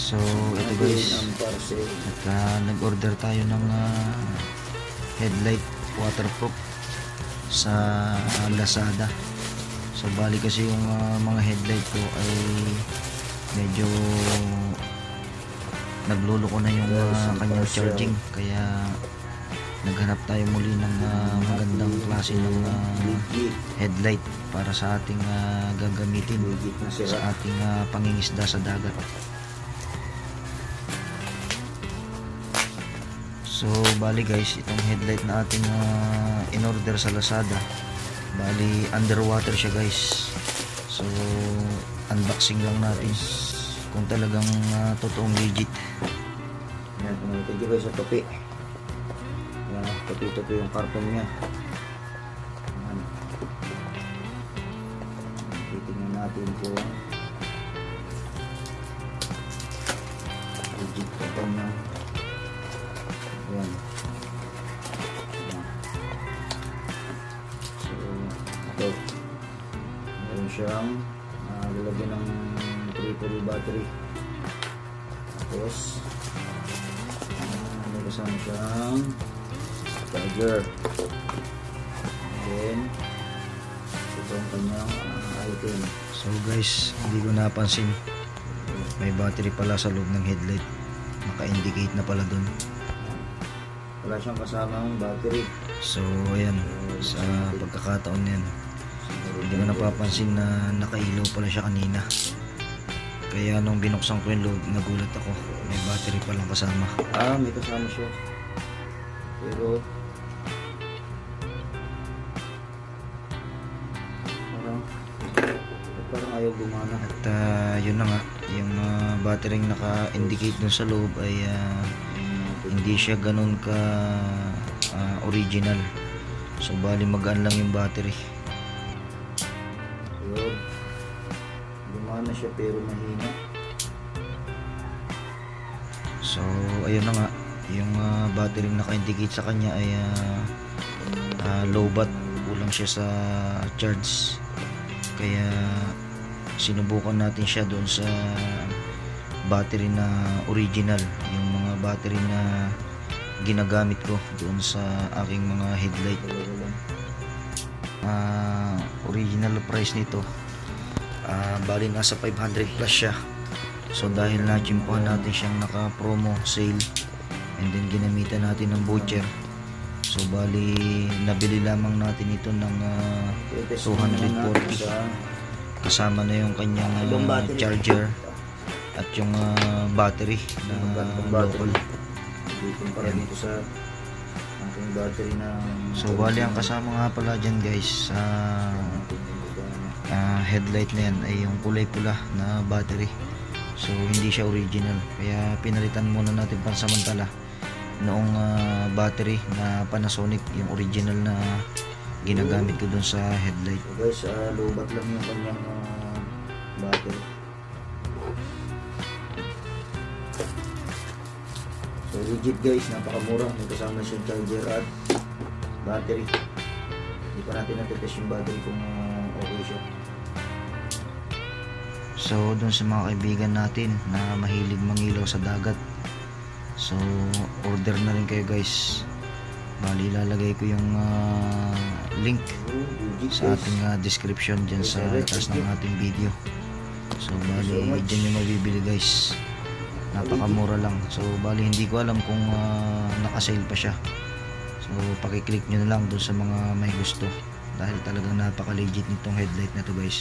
So ito guys, at nag-order tayo ng headlight waterproof sa Lazada. So bali kasi yung mga headlight ko ay medyo nagluloko na yung kanyang charging, kaya naghanap tayo muli ng magandang klase ng headlight para sa ating gagamitin sa ating pangingisda sa dagat. So bali guys, itong headlight na ating in-order sa Lazada, bali underwater siya guys. So unboxing lang natin kung talagang totoong legit. Yan, pumunta dito guys sa topi. Yan, topi-topi yung karton niya. Yan. Titingnan natin kung legit karton niya. Yan. Yan. So, ito. Meron siyang lalagyan ng triple battery. Tapos may kasama siyang charger. Then ito ang kanyang item. So guys, hindi ko napansin, may battery pala sa loob ng headlight. Naka-indicate na pala dun. Wala siyang kasamang battery. So ayan, sa pagkakataon yan, hindi ko napapansin na nakailaw pala siya kanina. Kaya nung binuksan ko yung loob, nagulat ako, may battery palang kasama. May kasama siya. Pero parang ayaw gumana. At yun na nga, yung battery naka-indicate dun sa loob ay hindi siya ganun ka original. So bali magaan lang yung battery. So, gumana siya pero mahina. So ayun na nga, yung battery naka-indicate sa kanya ay low bat, kulang siya sa charge. Kaya sinubukan natin siya doon sa battery na original, yung mga battery na ginagamit ko doon sa aking mga headlight. Original price nito bali nasa 500 plus siya. So dahil na-chimpuhan natin siyang naka promo sale and then ginamitan natin ng voucher, so bali nabili lamang natin ito ng 240 kasama na yung kanyang charger at yung battery na local. Kumpara dito sa ating battery na So bali ang kasama nga pala dyan guys sa headlight na yan ay yung kulay pula na battery. So hindi siya original, kaya pinalitan muna natin pansamantala noong battery na Panasonic, yung original na ginagamit ko dun sa headlight. So guys, lobat lang yung kanyang battery. So legit guys, napakamura. May kasama siyang charger at battery. Hindi pa natin natitest yung battery kung okay siya. So dun sa mga kaibigan natin na mahilig mangilaw sa dagat, so order na rin kayo guys. Bali lalagay ko yung link sa ating description dyan sa taas ng ating video. So bali dyan yung mabibili guys, napakamura lang. So bali hindi ko alam kung naka-sale pa siya. So pakiclick nyo na lang dun sa mga may gusto, dahil talagang napaka legit nitong headlight na to guys.